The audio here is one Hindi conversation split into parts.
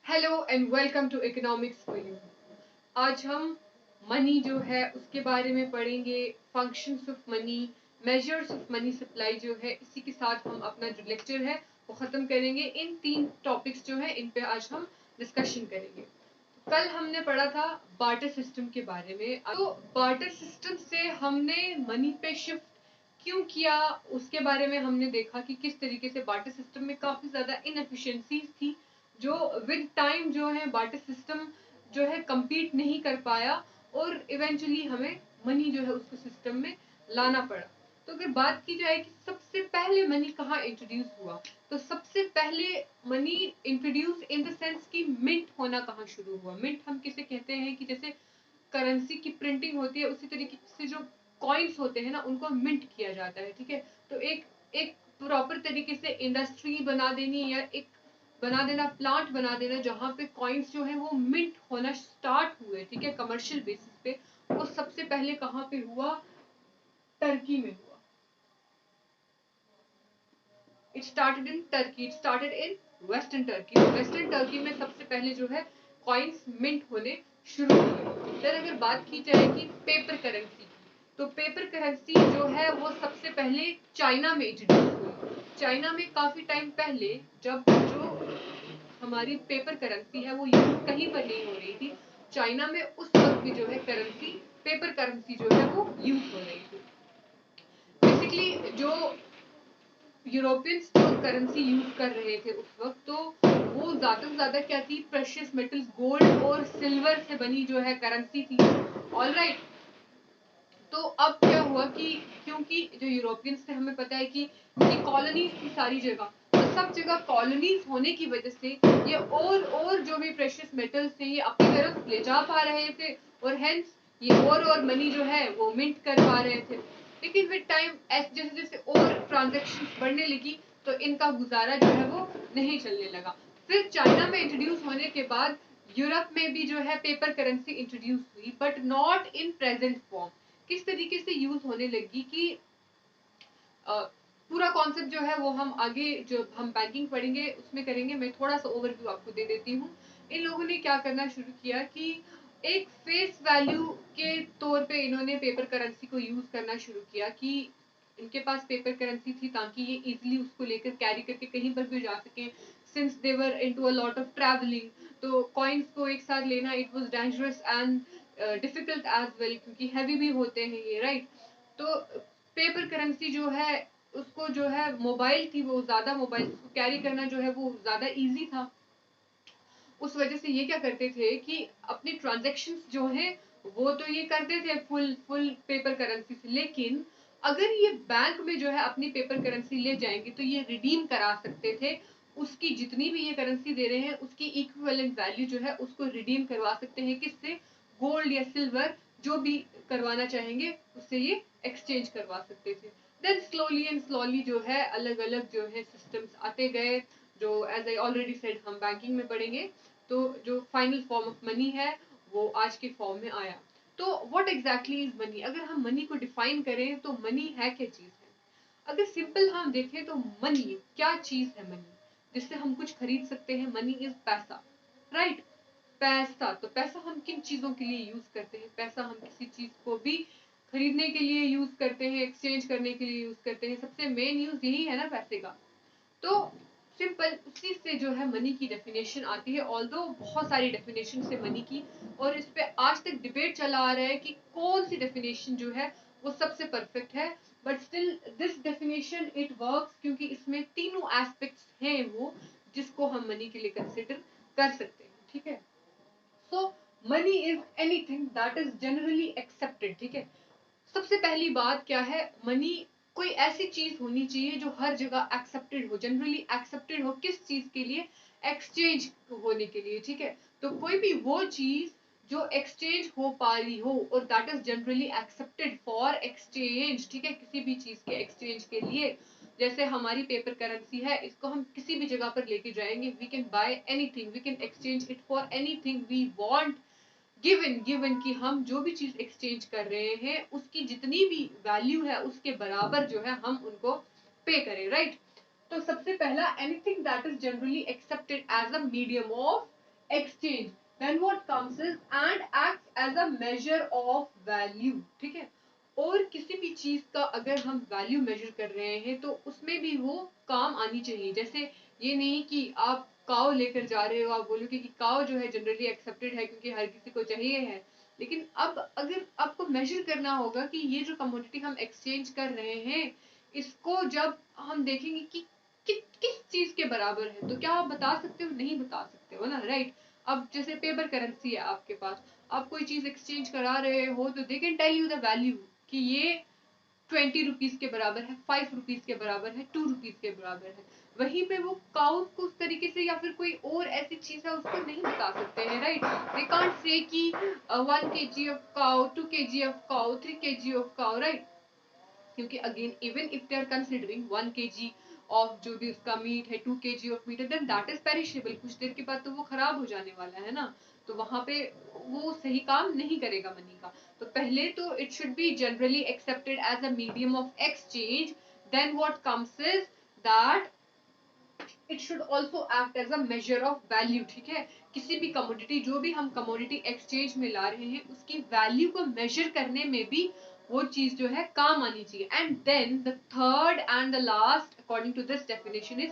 Hello and welcome to economics for you. आज हम मनी जो है उसके बारे में पढ़ेंगे, functions of money, measures of money supply जो है, इसी के साथ हम अपना जो लेक्चर है वो ख़त्म करेंगे। इन तीन टॉपिक्स जो है इन पे आज हम डिस्कशन करेंगे। कल हमने पढ़ा था बार्टर सिस्टम के बारे में। तो बार्टर सिस्टम से हमने मनी पे शिफ्ट क्यों किया उसके बारे में हमने देखा कि किस तरीके से बार्टर सिस्टम में काफ़ी ज़्यादा इनएफिशिएंसीज थी जो विद टाइम जो है बार्टर सिस्टम जो है compete नहीं कर पाया और इवेंचुअली हमें मनी जो है उसको सिस्टम में लाना पड़ा। तो अगर बात की जाए कि सबसे पहले मनी कहाँ इंट्रोड्यूस हुआ, तो सबसे पहले money introduce in the sense कि मिंट होना कहाँ शुरू हुआ। मिंट हम किसे कहते हैं कि जैसे करेंसी की प्रिंटिंग होती है उसी तरीके से जो कॉइन्स होते हैं ना उनको मिंट किया जाता है। ठीक है, तो एक एक प्रॉपर तरीके से इंडस्ट्री बना देनी या एक बना देना, प्लांट बना देना जहाँ पे कॉइन्स जो है वो मिंट होना स्टार्ट हुए। ठीक है, कमर्शियल बेसिस पे। वो सबसे पहले कहाँ पे हुआ? टर्की में हुआ। It started in Turkey, it started in western Turkey. Western Turkey में सबसे पहले जो है कॉइन्स मिंट होने शुरू हुए। फिर अगर बात की जाए कि पेपर करेंसी, तो पेपर करेंसी जो है वो सबसे पहले चाइना में इंट्रोड्यूस हुई। चाइना में काफी टाइम पहले जब जो हमारी पेपर करेंसी है वो यूज कहीं पर नहीं हो रही थी, चाइना में उस वक्त की जो है करेंसी, पेपर करेंसी जो है वो यूज हो रही थी। बेसिकली जो यूरोपियंस जो करेंसी यूज कर रहे थे उस वक्त, तो वो ज्यादा से ज्यादा क्या थी? प्रेशियस मेटल्स, गोल्ड और सिल्वर से बनी जो है करेंसी थी। ऑलराइट, तो अब क्या हुआ कि क्योंकि जो यूरोपियंस थे, हमें पता है कि कॉलोनीज थी सारी जगह, तो सब जगह कॉलोनीज होने की वजह से ये और जो भी प्रेशियस मेटल्स थे ये अपनी तरफ ले जा पा रहे थे और हेंस ये और मनी जो है वो मिंट कर पा रहे थे। लेकिन विद टाइम जैसे जैसे और ट्रांजेक्शन्स बढ़ने लगी तो इनका गुजारा जो है वो नहीं चलने लगा। फिर चाइना में इंट्रोड्यूस होने के बाद यूरोप में भी जो है पेपर करेंसी इंट्रोड्यूस हुई, but not in present form. किस तरीके से यूज होने लगी कि पूरा कॉन्सेप्ट जो है वो हम आगे जो हम बैंकिंग पढ़ेंगे उसमें करेंगे। मैं थोड़ा सा ओवरव्यू आपको दे देती हूँ। इन लोगों ने क्या करना शुरू किया कि एक फेस वैल्यू के तौर पे इन्होंने पेपर करेंसी को यूज करना शुरू किया कि इनके पास पेपर करेंसी थी ताकि ये इजीली उसको लेकर कैरी करके कहीं पर भी जा सके। Since they were into a lot of travelling, तो कॉइन्स को एक साथ लेना it was dangerous and difficult as well, क्योंकि हैवी भी होते हैं ये, राइट। तो पेपर करेंसी जो है उसको जो है मोबाइल थी, वो ज्यादा मोबाइल को कैरी करना जो है वो ज्यादा इजी था। उस वजह से ये क्या करते थे कि अपनी ट्रांजैक्शंस जो है वो तो ये करते थे फुल पेपर करेंसी से, लेकिन अगर ये बैंक में जो है अपनी पेपर करेंसी ले जाएंगे तो ये रिडीम करा सकते थे। उसकी जितनी भी ये करेंसी दे रहे हैं उसकी इक्विवेलेंट वैल्यू जो है उसको रिडीम करवा सकते हैं। किससे? गोल्ड या सिल्वर, जो भी करवाना चाहेंगे उससे ये एक्सचेंज करवा सकते थे। देन स्लोली एंड स्लोली जो है अलग अलग जो है सिस्टम्स आते गए, जो एज आई ऑलरेडी सेड हम बैंकिंग में पढ़ेंगे। तो जो फाइनल फॉर्म ऑफ मनी है वो आज के फॉर्म में आया। तो व्हाट एग्जैक्टली इज मनी? अगर हम मनी को डिफाइन करें तो मनी है क्या चीज है? अगर सिंपल हम देखें तो मनी क्या चीज है? मनी जिससे हम कुछ खरीद सकते हैं। मनी इज पैसा, राइट। पैसा, तो पैसा हम किन चीजों के लिए यूज करते हैं? पैसा हम किसी चीज को भी खरीदने के लिए यूज करते हैं, एक्सचेंज करने के लिए यूज करते हैं। सबसे मेन यूज यही है ना पैसे का। तो सिंपल उसी से जो है मनी की डेफिनेशन आती है। ऑल्दो बहुत सारी डेफिनेशन है मनी की और इस पे आज तक डिबेट चला आ रहा है कि कौन सी डेफिनेशन जो है वो सबसे परफेक्ट है। But still this definition it works, क्योंकि इसमें तीनों एस्पेक्ट्स हैं वो जिसको हम मनी के लिए कंसिडर कर सकते हैं। ठीक है, so money is anything that is generally accepted. ठीक है, सबसे पहली बात क्या है? मनी कोई ऐसी चीज होनी चाहिए जो हर जगह एक्सेप्टेड हो, जनरली एक्सेप्टेड हो। किस चीज के लिए? एक्सचेंज होने के लिए। ठीक है, तो कोई भी वो चीज जो एक्सचेंज हो पा रही हो और that is generally accepted for exchange. ठीक है, किसी भी चीज के एक्सचेंज के लिए। जैसे हमारी पेपर करेंसी है, इसको हम किसी भी जगह पर लेके जाएंगे, we can buy anything, we can exchange it for anything we want. Given कि हम जो भी चीज एक्सचेंज कर रहे हैं उसकी जितनी भी वैल्यू है उसके बराबर जो है हम उनको पे करें, राइट। तो सबसे पहला, anything that is generally accepted as a medium of exchange, then what comes is and acts as a measure of value. ठीक है, और किसी भी चीज का अगर हम वैल्यू मेजर कर रहे हैं तो उसमें भी वो काम आनी चाहिए. जैसे ये नहीं कि आप काव लेकर जा रहे हो, आप बोलोगे कि काव जो है जनरली एक्सेप्टेड है क्योंकि हर किसी को चाहिए है, लेकिन अब अगर आपको मेजर करना होगा कि ये जो कमोडिटी हम एक्सचेंज कर रहे हैं इसको जब हम देखेंगे कि किस चीज के बराबर है, तो क्या आप बता सकते हो? नहीं बता सकते हो ना, राइट? अब जैसे पेपर करेंसी है आपके पास, आप कोई चीज एक्सचेंज करा रहे हो तो they can tell you the value कि ये 20 रुपीज के बराबर है, 5 रुपीज के बराबर है, 2 रुपीज के बराबर है. वहीं पे वो काउ को उस तरीके से या फिर कोई और ऐसी चीज है उसको नहीं बता सकते हैं, राइट? दे कांट से कि 1 kg of cow, 2 kg of cow, 3 kg of cow, right? क्योंकि again even if they are considering 1 kg of जो भी उसका मीट है, 2 kg ऑफ मीट है, देन दैट इज पेरिशेबल. कुछ देर के बाद तो वो खराब हो जाने वाला है ना, तो वहां पे वो सही काम नहीं करेगा मनी का. तो पहले तो it should be generally accepted as a medium of exchange. Then what comes is that it should also act as a measure of value. ठीक है, किसी भी कमोडिटी, जो भी हम कमोडिटी एक्सचेंज में ला रहे हैं उसकी वैल्यू को मेजर करने में भी वो चीज जो है काम आनी चाहिए. And then the third and the last according to this definition is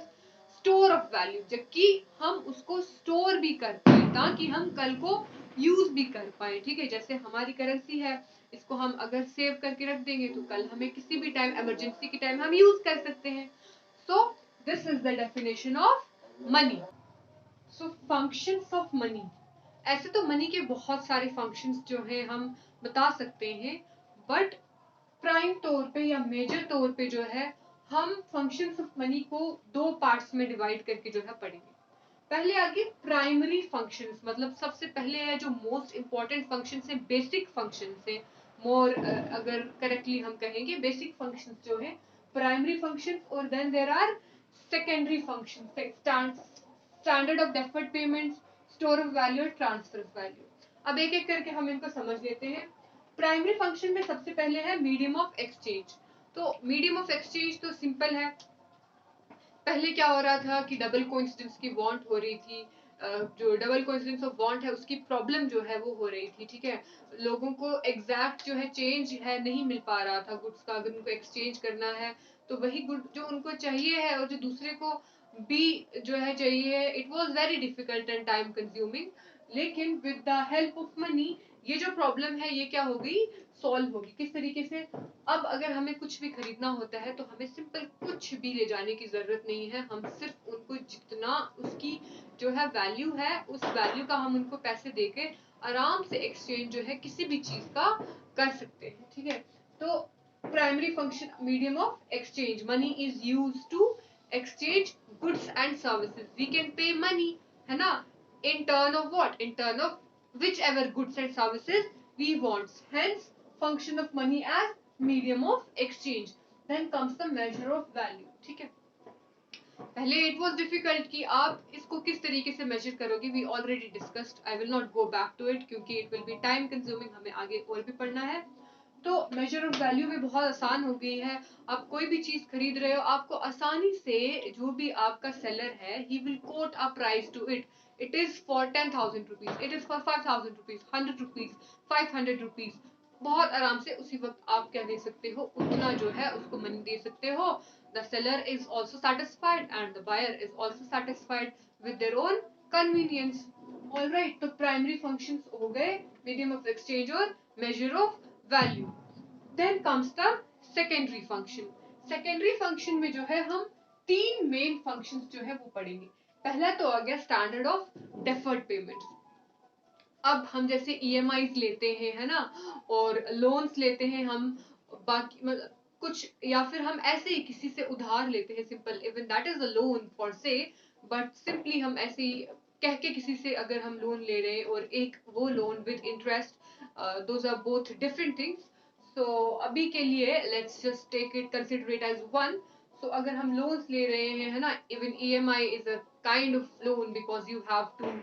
store of value, जबकि हम उसको स्टोर भी कर पाए ताकि हम कल को यूज भी कर पाए. ठीक है, जैसे हमारी करेंसी है, इसको हम अगर सेव करके रख देंगे तो कल हमें किसी भी टाइम, इमरजेंसी के टाइम हम यूज कर सकते हैं. So this is the definition of money. So functions of money. ऐसे तो मनी के बहुत सारे फंक्शंस जो हैं हम बता सकते हैं, बट प्राइम तौर पे या मेजर तौर पे जो है हम फंक्शंस ऑफ मनी को दो पार्ट्स में डिवाइड करके जो है पढ़ेंगे. पहले आगे प्राइमरी फंक्शंस, मतलब सबसे पहले है जो मोस्ट इंपॉर्टेंट फंक्शंस है, बेसिक फंक्शंस है. मोर अगर करेक्टली हम कहेंगे बेसिक फंक्शंस जो है प्राइमरी फंक्शंस, और then there are secondary functions, standard of deferred payments, store of value और ट्रांसफर ऑफ वैल्यू. अब एक एक करके हम इनको समझ लेते हैं. प्राइमरी फंक्शन में सबसे पहले है मीडियम ऑफ एक्सचेंज. तो मीडियम ऑफ एक्सचेंज तो सिंपल है. पहले क्या हो रहा था कि डबल कोइंसिडेंस की वांट हो रही थी, जो डबल कोइंसिडेंस ऑफ वांट है उसकी प्रॉब्लम जो है वो हो रही थी. ठीक है, लोगों को एग्जैक्ट जो है चेंज है नहीं मिल पा रहा था गुड्स का. अगर उनको एक्सचेंज करना है तो वही गुड जो उनको चाहिए है और जो दूसरे को भी जो है चाहिए, it was very difficult and time consuming. लेकिन with the help of money ये जो प्रॉब्लम है ये क्या होगी, सॉल्व होगी. किस तरीके से? अब अगर हमें कुछ भी खरीदना होता है तो हमें सिंपल कुछ भी ले जाने की जरूरत नहीं है. हम सिर्फ उनको जितना उसकी जो है वैल्यू है उस वैल्यू का हम उनको पैसे देके आराम से एक्सचेंज जो है किसी भी चीज का कर सकते हैं. ठीक है, तो primary function medium of exchange, money is use to exchange goods and services. We can pay money, है ना, in turn of what? In turn of whichever goods and services we want. Hence, function of money as medium of exchange. Then comes the measure of value. ठीक है, पहले it was difficult कि आप इसको किस तरीके से measure करोगे. We already discussed. I will not go back to it क्योंकि it will be time consuming. हमें आगे और भी पढ़ना है. तो मेजर ऑफ वैल्यू में बहुत आसान हो गई है. आप कोई भी चीज खरीद रहे हो, आपको आसानी से जो भी आपका सेलर है, he will quote a price to it. It is for 10,000 rupees. It is for 5,000 rupees, 100 rupees, 500 rupees. बहुत आराम से उसी वक्त आप क्या दे सकते हो, उतना जो है उसको मनी दे सकते हो. The seller is also satisfied and the buyer is also satisfied with their own convenience. All right, तो primary functions हो गए, medium of exchange और measure of value. Then comes the secondary function. Secondary function में जो है हम तीन main functions जो है वो पढ़ेंगे. पहला तो आ गया स्टैंडर्ड ऑफ डेफर्ड पेमेंट्स. अब हम जैसे ईएमआईज लेते हैं, है ना, और लोन्स लेते हैं हम, बाकी मतलब कुछ, या फिर हम ऐसे ही किसी से उधार लेते हैं simple, even that is a loan for से, बट सिंपली हम ऐसे ही कह के किसी से अगर हम लोन ले रहे हैं और एक वो loan with interest, those are both different things. So अभी के लिए let's just take it, consider it as one. So अगर हम लोन्स ले रहे हैं, है ना, even EMI is a kind of loan because you have to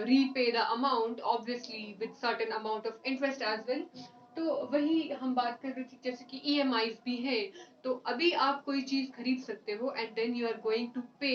repay the amount obviously with certain amount of interest as well. तो वही हम बात कर रहे थे जैसे कि EMIs भी है, तो अभी आप कोई चीज खरीद सकते हो and then you are going to pay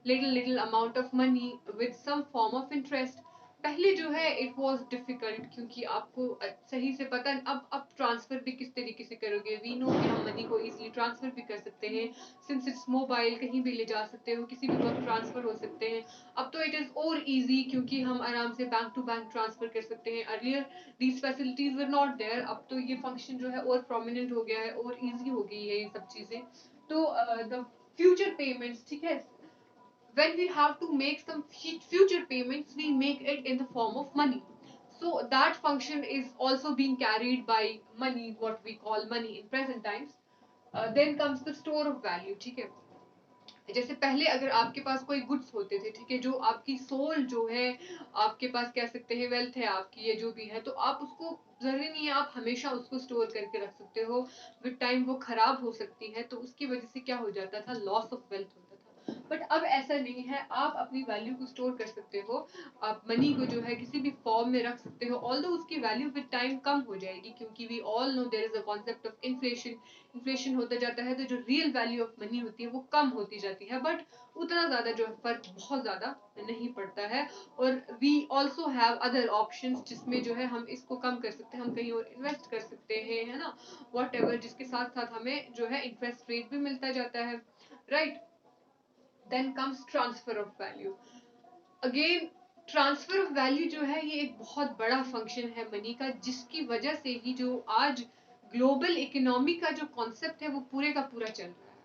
little amount of money with some form of interest. पहले जो है इट वाज डिफिकल्ट क्योंकि आपको सही से पता, अब ट्रांसफर भी किस तरीके से करोगे, वी नो कि हम मनी को इजीली ट्रांसफर भी कर सकते हैं, सिंस इट्स मोबाइल कहीं भी ले जा सकते हो, किसी भी वक्त ट्रांसफर हो सकते हैं। अब तो इट इज और इजी क्योंकि हम आराम से बैंक टू बैंक ट्रांसफर कर सकते हैं। Earlier these facilities were not there, अब तो ये फंक्शन जो है और प्रोमिनेंट हो गया है और इजी हो गई है ये सब चीजें। तो द फ्यूचर पेमेंट्स, ठीक है, when we have to make some future payments, we make it in the form of money. So that function is also being carried by money, what we call money in present times. Then comes the store of value, ठीक है। जैसे पहले अगर आपके पास कोई गुड्स होते थे, ठीक है, जो आपकी सोल जो है, आपके पास कह सकते हैं वेल्थ है आपकी, ये जो भी है, तो आप उसको जरूरी नहीं है आप हमेशा उसको स्टोर करके रख सकते हो, विद टाइम वो खराब हो सकती है, तो उसकी वजह से क्या हो जाता था, लॉस ऑफ वेल्थ होता था। बट अब ऐसा नहीं है, आप अपनी वैल्यू को स्टोर कर सकते हो, आप मनी को जो है किसी भी फॉर्म में रख सकते हो, ऑल्दो उसकी वैल्यू विद टाइम कम हो जाएगी क्योंकि we all know there is a concept of inflation. Inflation होता जाता है तो जो रियल वैल्यू ऑफ मनी होती है वो कम होती जाती है, बट उतना ज्यादा जो फर्क बहुत ज्यादा नहीं पड़ता है। और we also have other options जिसमें जो है हम इसको कम कर सकते हैं, हम कहीं और इन्वेस्ट कर सकते हैं, है ना, वॉट एवर, जिसके साथ साथ हमें जो है इंटरेस्ट रेट भी मिलता जाता है, right. Then comes transfer of value. Again transfer of value जो है ये एक बहुत बड़ा फंक्शन है मनी का, जिसकी वजह से ही जो आज ग्लोबल इकोनॉमी का जो कॉन्सेप्ट है वो पूरे का पूरा चल रहा है।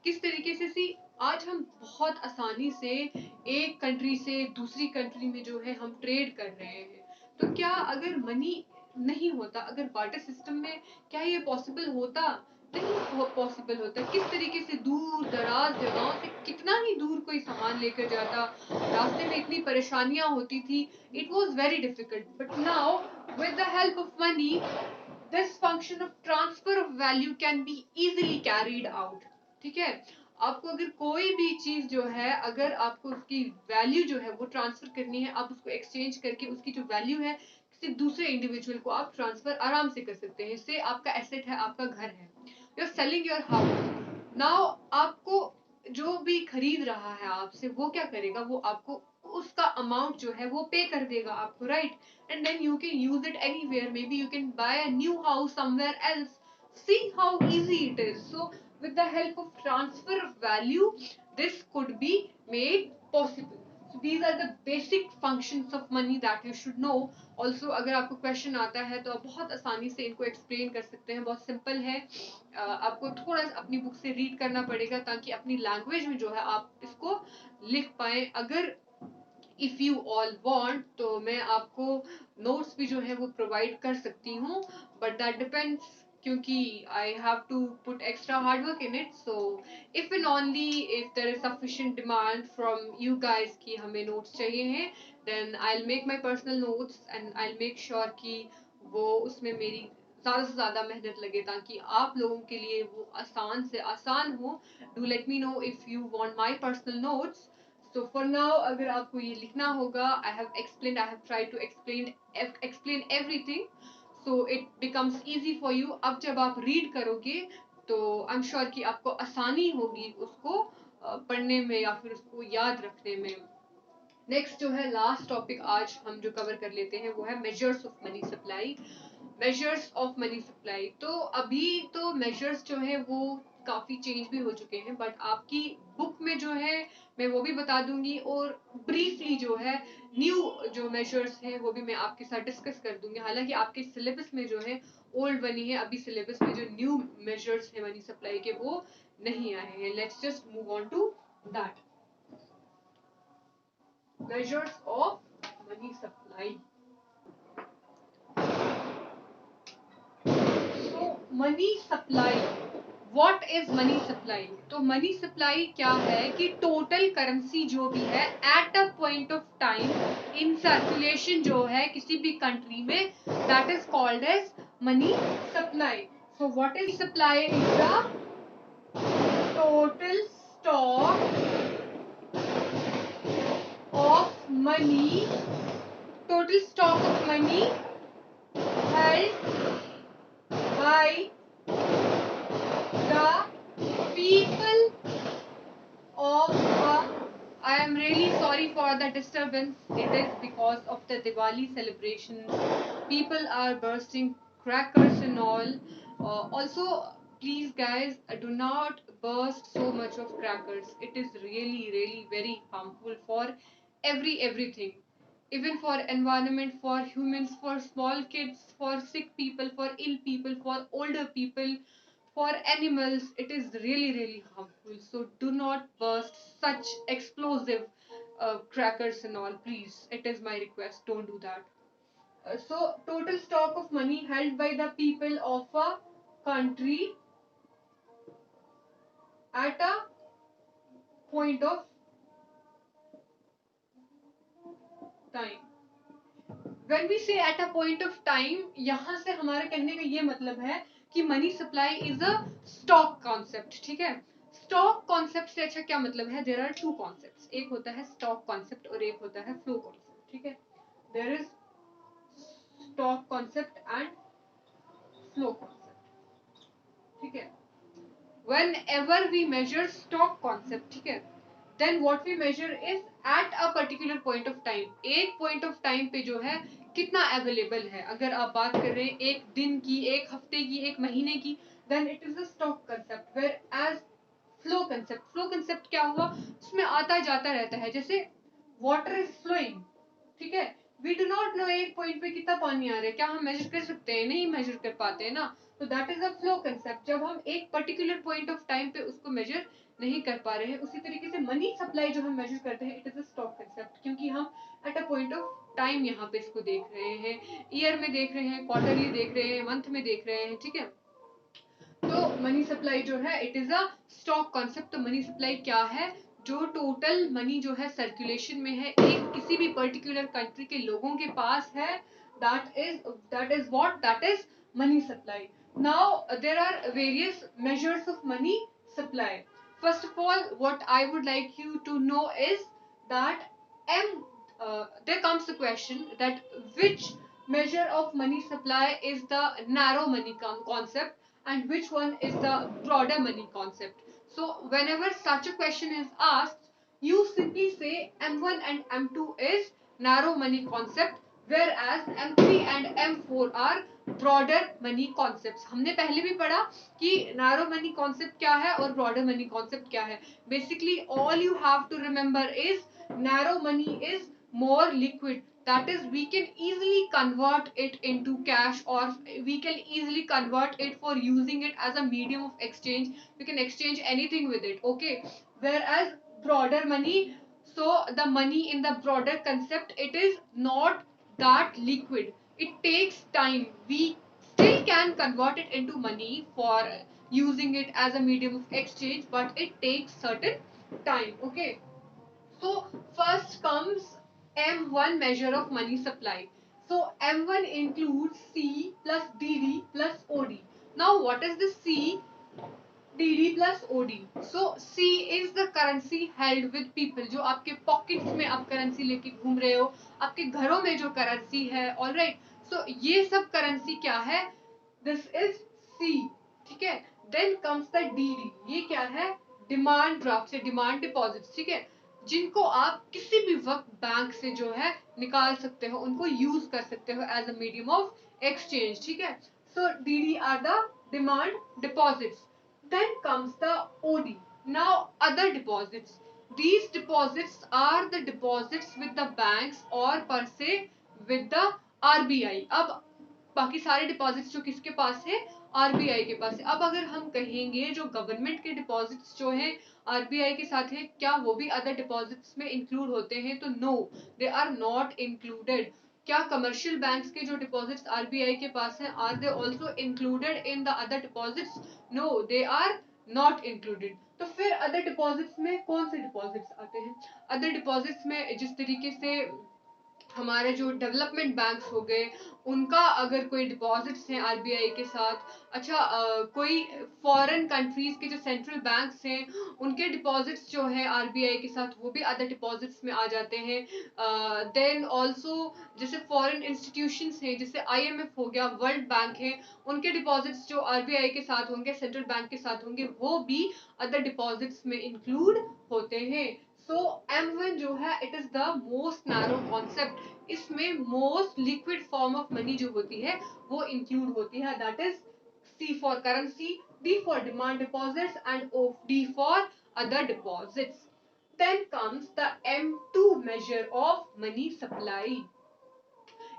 किस तरीके से सी आज हम बहुत आसानी से एक कंट्री से दूसरी कंट्री में जो है हम ट्रेड कर रहे हैं, तो क्या अगर मनी नहीं होता, अगर बार्टर सिस्टम में, क्या ये पॉसिबल होता? नहीं पॉसिबल होता। किस तरीके से दूर दराज जगहों से कितना ही दूर कोई सामान लेकर जाता, रास्ते में इतनी परेशानियां होती थी, it was very difficult. But now with the help of money this function of transfer of value can be easily carried out, ठीक है। आपको अगर कोई भी चीज जो है, अगर आपको उसकी वैल्यू जो है वो ट्रांसफर करनी है, आप उसको एक्सचेंज करके उसकी जो वैल्यू है किसी दूसरे इंडिविजुअल को आप ट्रांसफर आराम से कर सकते हैं। इससे आपका एसेट है, आपका घर है, you are selling your house now, आपको जो भी खरीद रहा है आपसे वो क्या करेगा, वो आपको उसका अमाउंट जो है वो पे कर देगा आपको, right. And then you can use it anywhere, maybe you can buy a new house somewhere else. See how easy it is. So with the help of transfer of value, this could be made possible. So these are the basic functions of money that you should know. Also अगर आपको क्वेश्चन आता है तो आप बहुत आसानी से इनको एक्सप्लेन कर सकते हैं, बहुत सिंपल है। आपको थोड़ा सा अपनी बुक से रीड करना पड़ेगा ताकि अपनी लैंग्वेज में जो है आप इसको लिख पाए। अगर इफ यू ऑल वांट तो मैं आपको नोट्स भी जो है वो प्रोवाइड कर सकती हूँ, बट दैट डिपेंड्स क्योंकि I have to put extra hard work in it. So if and only if there is sufficient demand from you guys कि हमें नोट्स चाहिए हैं, then I will make my personal notes and I will make sure कि वो उसमें मेरी ज्यादा से ज्यादा मेहनत लगे ताकि आप लोगों के लिए वो आसान से आसान हो। Do let me know if you want my personal notes. So for now अगर आपको ये लिखना होगा, I have tried to explain everything so it becomes easy for you. अब जब आप रीड करोगे तो आई एम श्योर कि आपको आसानी होगी उसको पढ़ने में या फिर उसको याद रखने में। नेक्स्ट जो है लास्ट टॉपिक आज हम जो कवर कर लेते हैं वो है measures of money supply. Measures of money supply, तो अभी तो मेजर्स जो है वो काफी चेंज भी हो चुके हैं, बट आपकी बुक में जो है मैं वो भी बता दूंगी, और ब्रीफली जो है न्यू जो मेजर्स हैं वो भी मैं आपके साथ डिस्कस कर दूंगी। हालांकि आपके सिलेबस में जो है ओल्ड बनी है, अभी सिलेबस में जो न्यू मेजर्स है मनी सप्लाई के वो नहीं आए हैं। Let's just move on to that. Measures of money supply. So money supply, what is money supply? तो money supply क्या है कि total currency जो भी है at a point of time in circulation जो है किसी भी country में, that is called as money supply. So what is supply? Is the total stock of money, total stock of money held by the people of I am really sorry for the disturbance. It is because of the Diwali celebrations. People are bursting crackers and all. Also, please guys, do not burst so much of crackers. It is really very harmful for everything. Even for environment, for humans, for small kids, for sick people, for ill people, for older people, for animals. It is really harmful, so do not burst such explosive crackers and all, please. It is my request, don't do that. So total stock of money held by the people of a country at a point of time. When we say at a point of time, यहाँ से हमारे कहने का ये मतलब है कि money supply is a stock concept, ठीक है. स्टॉक कॉन्सेप्ट से अच्छा क्या मतलब है? There are two concepts. एक होता है स्टॉक कॉन्सेप्ट और एक होता है फ्लो कॉन्सेप्ट, ठीक है. There is stock concept and flow concept, ठीक है. Whenever we measure stock concept, ठीक है, then what we measure is at a particular point of time. एक point of time पे जो है कितना available है. अगर आप बात कर रहे हैं एक दिन की, एक हफ्ते की, एक महीने की, then it is a stock concept. Whereas flow concept क्या हुआ? उसमें आता जाता रहता है. जैसे water is flowing, ठीक है. We do not know एक पॉइंट पे कितना पानी आ रहा है. क्या हम मेजर कर सकते हैं? नहीं मेजर कर पाते हैं ना. तो that is a flow concept. जब हम एक पर्टिकुलर पॉइंट ऑफ टाइम पे उसको मेजर नहीं कर पा रहे हैं. उसी तरीके से मनी सप्लाई जो हम मेजर करते हैं, it is a stock concept, क्योंकि हम at a point of time यहाँ पे इसको देख रहे हैं. ईयर में देख रहे हैं, क्वार्टरली देख रहे हैं, मंथ में देख रहे हैं, ठीक है. तो मनी सप्लाई जो है it is a stock concept. तो मनी सप्लाई क्या है? जो टोटल मनी जो है सर्कुलेशन में है एक किसी भी पर्टिकुलर कंट्री के लोगों के पास है, that is what that is money supply. Now there are various measures of money supply. First of all, what I would like you to know is that there comes the question that which measure of money supply is the narrow money concept and which one is the broader money concept. So whenever such a question is asked, you simply say M1 and M2 is narrow money concept, whereas M3 and M4 are broader money concepts. हमने पहले भी पढ़ा कि narrow money concept क्या है और broader money concept क्या है. Basically all you have to remember is narrow money is more liquid. That is, we can easily convert it into cash, or we can easily convert it for using it as a medium of exchange. You can exchange anything with it, okay. Whereas broader money, so the money in the broader concept, it is not that liquid. It takes time. We still can convert it into money for using it as a medium of exchange, but it takes certain time, okay. So first comes M1 measure of money supply. So M1 includes C plus DD plus OD. Now what is the C, DD plus OD? So C is the currency held with people. जो आपके pockets में आप currency लेके घूम रहे हो, आपके घरों में जो currency है, all right. So ये सब currency क्या है? This is C, ठीक है. Then comes the DD. ये क्या है? डिमांड ड्राफ्ट या डिमांड डिपॉजिट्स, ठीक है, जिनको आप किसी भी वक्त बैंक से जो है निकाल सकते हो, उनको यूज कर सकते हो as a medium of exchange, ठीक है. So DD are the demand deposits. Then comes the OD. Now other deposits. These deposits are the deposits with the banks or per se with the RBI. अब बाकी सारे डिपॉजिट्स जो किसके पास है? आरबीआई के पास है. अब अगर हम कहेंगे जो गवर्नमेंट के डिपॉजिट्स जो हैं आरबीआई के साथ है, क्या वो भी अदर डिपॉजिट्स में इंक्लूड होते हैं? तो no, they are not included. क्या कमर्शियल बैंक्स के जो डिपॉजिट्स आरबीआई के पास हैं, are they also included in the other deposits? No, they are not included. तो फिर अदर डिपॉजिट्स में कौन से डिपॉजिट्स आते हैं? अदर डिपॉजिट्स में जिस तरीके से हमारे जो डेवलपमेंट बैंक्स हो गए, उनका अगर कोई डिपॉजिट्स हैं आरबीआई के साथ, अच्छा कोई फॉरेन कंट्रीज के जो सेंट्रल बैंक्स हैं उनके डिपॉजिट्स जो है आरबीआई के साथ वो भी अदर डिपॉजिट्स में आ जाते हैं। देन ऑल्सो जैसे फॉरेन इंस्टीट्यूशंस हैं, जैसे आईएमएफ हो गया, वर्ल्ड बैंक है, उनके डिपॉजिट्स जो आरबीआई के साथ होंगे, सेंट्रल बैंक के साथ होंगे, वो भी अदर डिपॉजिट्स में इंक्लूड होते हैं। सो M1 जो है it is the most narrow concept, इसमें most liquid form of money जो होती है वो इंक्लूड होती है, that is C for currency, D for demand deposits and D for other deposits. Then comes the M2 measure of money supply.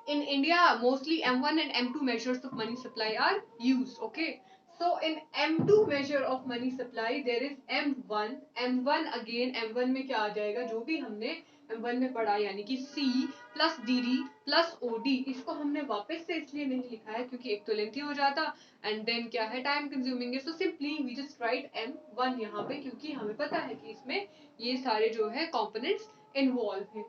In India, mostly M1 and M2 measures of money supply are used. Okay. So in M2 measure of money supply, there is M1. M1 again, M1 में क्या आ जाएगा, जो भी हमने M1 में पढ़ा, यानी कि C plus DD plus OD, इसको हमने वापस से इसलिए नहीं लिखा है क्योंकि एक तो लेंथी हो जाता एंड देन क्या है टाइम कंज्यूमिंग है, so simply we just write M1 यहाँ पे, क्योंकि हमें पता है कि इसमें ये सारे जो है कंपोनेंट्स इन्वॉल्व हैं।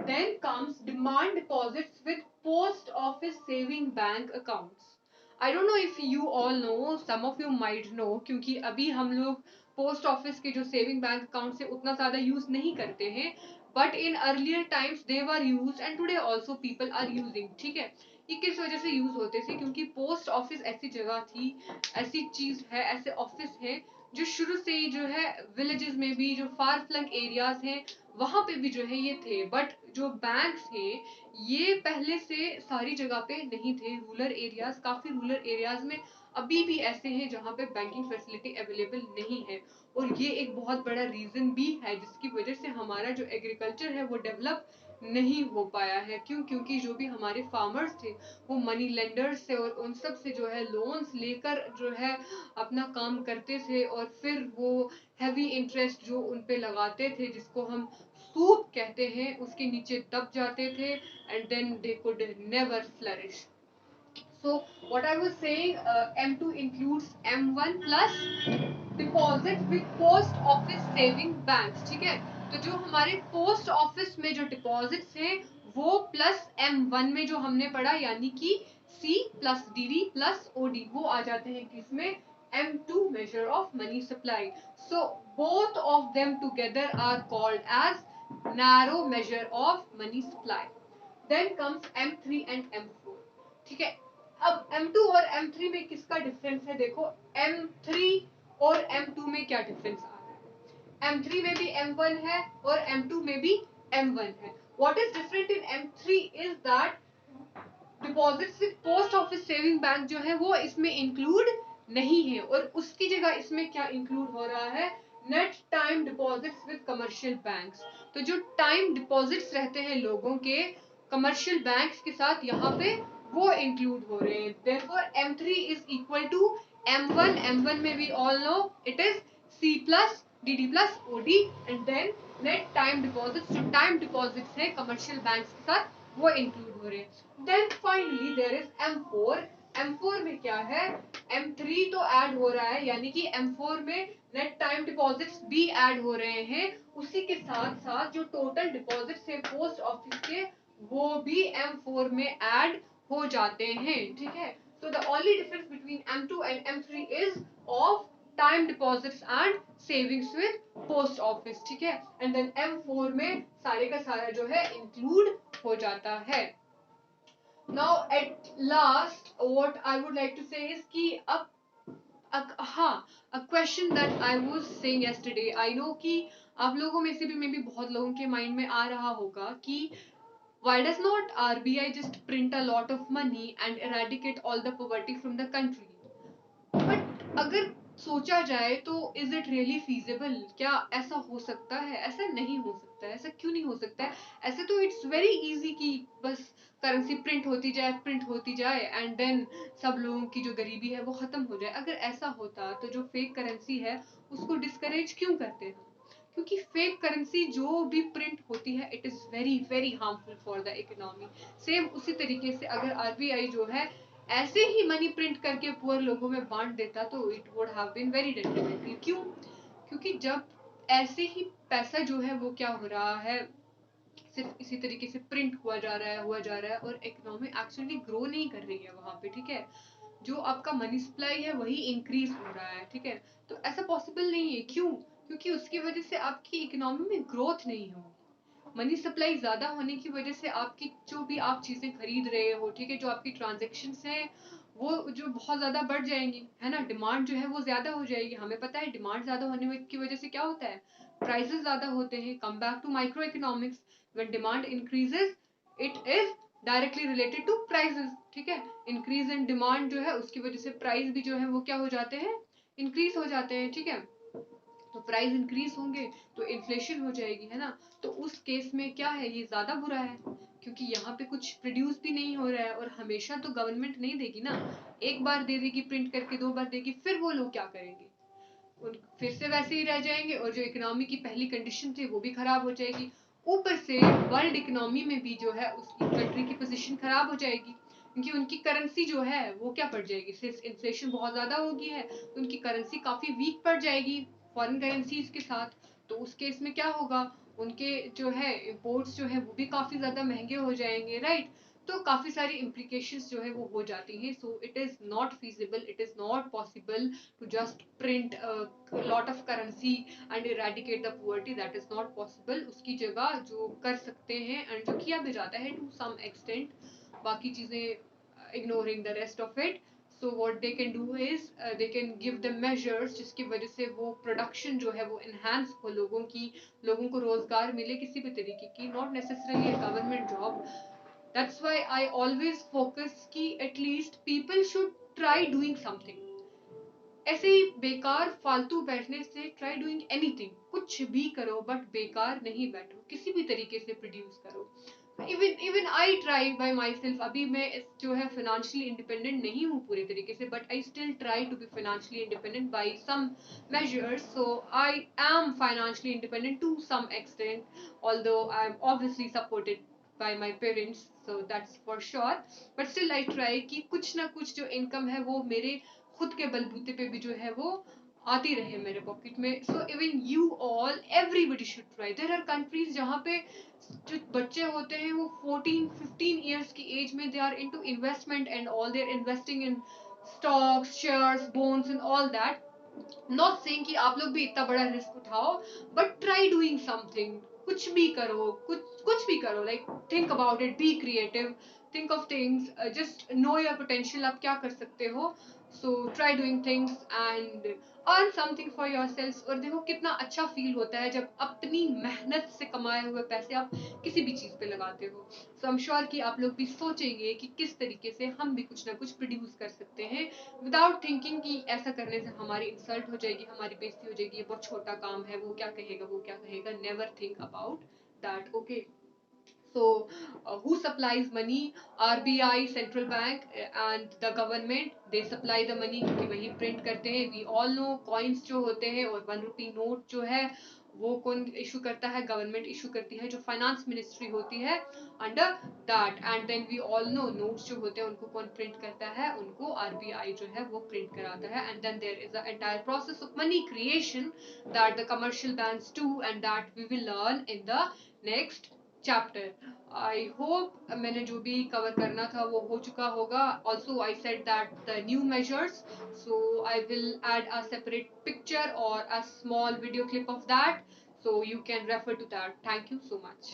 Then comes demand deposits with post office saving bank accounts. I don't know if you all know, some of you might know, क्योंकि अभी हम लोग पोस्ट ऑफिस के जो सेविंग बैंक अकाउंट से उतना ज्यादा यूज नहीं करते हैं, but in earlier times they were used and today also people are using. ठीक है, ये किस वजह से यूज होते थे, क्योंकि पोस्ट ऑफिस ऐसी जगह थी, ऐसी चीज है, ऐसे ऑफिस है जो शुरू से ही जो है विलेजेस में भी, जो फार फ्लंग एरियाज हैं वहां पे भी जो है ये थे, बट जो बैंक्स हैं ये पहले से सारी जगह पे नहीं थे। रूरल एरियाज, काफी रूरल एरियाज में अभी भी ऐसे हैं जहाँ पे बैंकिंग फैसिलिटी अवेलेबल नहीं है, और ये एक बहुत बड़ा रीजन भी है जिसकी वजह से हमारा जो एग्रीकल्चर है वो डेवलप नहीं हो पाया है। क्यों? क्योंकि जो भी हमारे फार्मर्स थे वो मनी लेंडर्स से और उन सब से जो है लोन्स लेकर जो है अपना काम करते थे, और फिर वो हैवी इंटरेस्ट जो उन पे लगाते थे, जिसको हम सूद कहते हैं, उसके नीचे दब जाते थे and then they could never flourish. So what I was saying, M2 includes M1 plus deposit with post office saving banks। ठीक है, तो जो हमारे पोस्ट ऑफिस में जो डिपॉजिट्स हैं वो प्लस M1 में जो हमने पढ़ा, यानी कि C plus DD plus OD, वो आ जाते हैं किसमें, M2 measure of money supply. So both of them together are called as narrow measure of money supply. Then comes M3 and M4। ठीक है, अब M2 और M3 में किसका डिफरेंस है, देखो M3 और M2 में क्या डिफरेंस आ रहा है। M3 में भी M1 है और M2 में भी M1 है। What is different in M3 is that deposits with post office saving bank जो है वो इसमें इंक्लूड नहीं है, और उसकी जगह इसमें क्या इंक्लूड हो रहा है, net time deposits with commercial banks. तो जो टाइम डिपॉजिट्स रहते हैं लोगों के कमर्शियल बैंक्स के साथ, यहाँ पे वो इंक्लूड हो रहे हैं। Therefore M3 is equal to M1। M1 में we all know it is C plus DD plus OD and then net time deposits, जो टाइम डिपॉजिट्स है कमर्शियल बैंक्स के साथ वो इंक्लूड हो रहे हैं। Then finally there is M4। M4 में क्या है, M3 तो ऐड हो रहा है, यानी कि M4 में नेट टाइम डिपॉजिट्स भी ऐड हो रहे हैं, उसी के साथ साथ जो टोटल डिपॉजिट्स है पोस्ट ऑफिस के वो भी M4 में ऐड हो जाते हैं। ठीक है, so the only difference between M2 and M3 is of time deposits and savings with post office। ठीक है, and then M4 में सारे का सारा जो है include हो जाता है। Now at last what I would like to say is कि अब हाँ, a question that I was saying yesterday, I know कि आप लोगों में से भी मे बी बहुत लोगों के माइंड में आ रहा होगा कि why does not RBI just print a lot of money and eradicate all the poverty from the country? But अगर सोचा जाए तो इज इट रियली फीजिबल, क्या ऐसा हो सकता है? ऐसा नहीं हो सकता है। ऐसा क्यों नहीं हो सकता है? ऐसे तो इट्स वेरी इजी कि बस करेंसी प्रिंट होती जाए एंड देन सब लोगों की जो गरीबी है वो खत्म हो जाए। अगर ऐसा होता तो जो फेक करेंसी है उसको डिस्करेज क्यों करते हैं? क्योंकि फेक करेंसी जो भी प्रिंट होती है it is very very harmful for the economy. Same उसी तरीके से अगर आरबीआई जो है ऐसे ही मनी प्रिंट करके पुअर लोगों में बांट देता तो it would have been very detrimental. क्यों? क्योंकि जब ऐसे ही पैसा जो है वो क्या हो रहा है, सिर्फ इसी तरीके से प्रिंट हुआ जा रहा है और इकोनॉमी एक्चुअली ग्रो नहीं कर रही है वहां पे, ठीक है। जो आपका मनी सप्लाई है वही इंक्रीज हो रहा है, ठीक है। तो ऐसा पॉसिबल नहीं है, क्यों? क्योंकि उसकी वजह से आपकी इकोनॉमी में ग्रोथ नहीं होगी। मनी सप्लाई ज्यादा होने की वजह से आपकी जो भी आप चीजें खरीद रहे हो, ठीक है, जो आपकी ट्रांजेक्शन है वो जो बहुत ज्यादा बढ़ जाएंगी, है ना। डिमांड जो है वो ज्यादा हो जाएगी। हमें पता है डिमांड ज्यादा होने की वजह से क्या होता है, प्राइसेस ज्यादा होते हैं। Come back to microeconomics, when demand increases it is directly related to prices, ठीक है। इंक्रीज इन डिमांड जो है उसकी वजह से प्राइस भी जो है वो क्या हो जाते हैं, इंक्रीज हो जाते हैं, ठीक है। तो प्राइस इंक्रीज होंगे तो इन्फ्लेशन हो जाएगी, है ना। तो उस केस में क्या है, ये ज्यादा बुरा है, क्योंकि यहाँ पे कुछ प्रोड्यूस भी नहीं हो रहा है। और हमेशा तो गवर्नमेंट नहीं देगी ना, एक बार दे देगी प्रिंट करके, 2 बार देगी, फिर वो लोग क्या करेंगे, फिर से वैसे ही रह जाएंगे और जो इकोनॉमी की पहली कंडीशन थी वो भी खराब हो जाएगी। ऊपर से वर्ल्ड इकोनॉमी में भी जो है उसकी कंट्री की पोजीशन खराब हो जाएगी, क्योंकि उनकी करेंसी जो है वो क्या पड़ जाएगी, सिर्फ इन्फ्लेशन बहुत ज्यादा होगी है तो उनकी करेंसी काफी वीक पड़ जाएगी फॉरेन करेंसीज के साथ। तो उस केस में क्या होगा, उनके जो है इम्पोर्ट्स जो है वो भी काफी ज्यादा महंगे हो जाएंगे, राइट। तो काफी सारी इम्प्लीकेशंस जो है वो हो जाती हैं। So it is not feasible, it is not possible to just print a lot of currency and eradicate the poverty. That is not possible. उसकी जगह जो कर सकते हैं एंड जो किया भी जाता है to some extent, बाकी चीजें ignoring the rest of it. So what they can do is they can give them measures जिसकी वजह से वो production जो है वो enhance हो, लोगों को रोजगार मिले किसी भी तरीके की, not necessarily a government job. That's why I always focus कि at least people should try doing something. ऐसे ही बेकार फालतू बैठने से ट्राई डूइंग एनीथिंग, कुछ भी करो बट बेकार नहीं बैठो, किसी भी तरीके से प्रोड्यूस करो। Even even I try bye my self, अभी मैं जो है फाइनेंशियली इंडिपेंडेंट नहीं हूँ पूरे तरीके से, but I still try to be financially independent by some measures. So I am financially independent to some extent, although I am obviously supported by my parents, so that's for sure. But still I try कि कुछ ना कुछ जो इनकम है वो मेरे खुद के बलबूते पे भी जो है वो आती रहे मेरे पॉकेट में। So even you all everybody should try. There are countries जहाँ पे जो बच्चे होते हैं वो 14-15 ईयर्स की एज में they are into investment and all, they are investing in stocks, shares, bonds and all that. Not saying कि आप लोग भी इतना बड़ा रिस्क उठाओ, बट ट्राई डूइंग समथिंग, कुछ भी करो, कुछ भी करो, like think about it, be creative, think of things, just know your potential, आप क्या कर सकते हो। So try doing things and earn something for your self. और देखो कितना अच्छा फील होता है जब अपनी मेहनत से कमाए हुए पैसे आप किसी भी चीज पे लगाते हो। सो आई एम श्योर कि आप लोग भी सोचेंगे कि किस तरीके से हम भी कुछ ना कुछ प्रोड्यूस कर सकते हैं, विदाउट थिंकिंग कि ऐसा करने से हमारी इंसल्ट हो जाएगी, हमारी बेइज्जती हो जाएगी, ये बहुत छोटा काम है, वो क्या कहेगा, वो क्या कहेगा। Never think about that, okay. So, who supplies money? RBI, central bank, and the government. They supply the money क्योंकि वही print करते हैं. We all know coins जो होते हैं और 1 rupee note जो है वो कौन इशू करता है, गवर्नमेंट इशू करती है, जो फाइनेंस मिनिस्ट्री होती है under that. And then we all know notes जो होते हैं उनको कौन प्रिंट करता है, उनको आरबीआई जो है वो प्रिंट कराता है। And then there is a entire process of money creation that the commercial banks do and that we will learn in the next chapter. I hope मैंने जो भी कवर करना था वो हो चुका होगा। Also I said that the new measures, so I will add a separate picture or a small video clip of that, so you can refer to that. Thank you so much.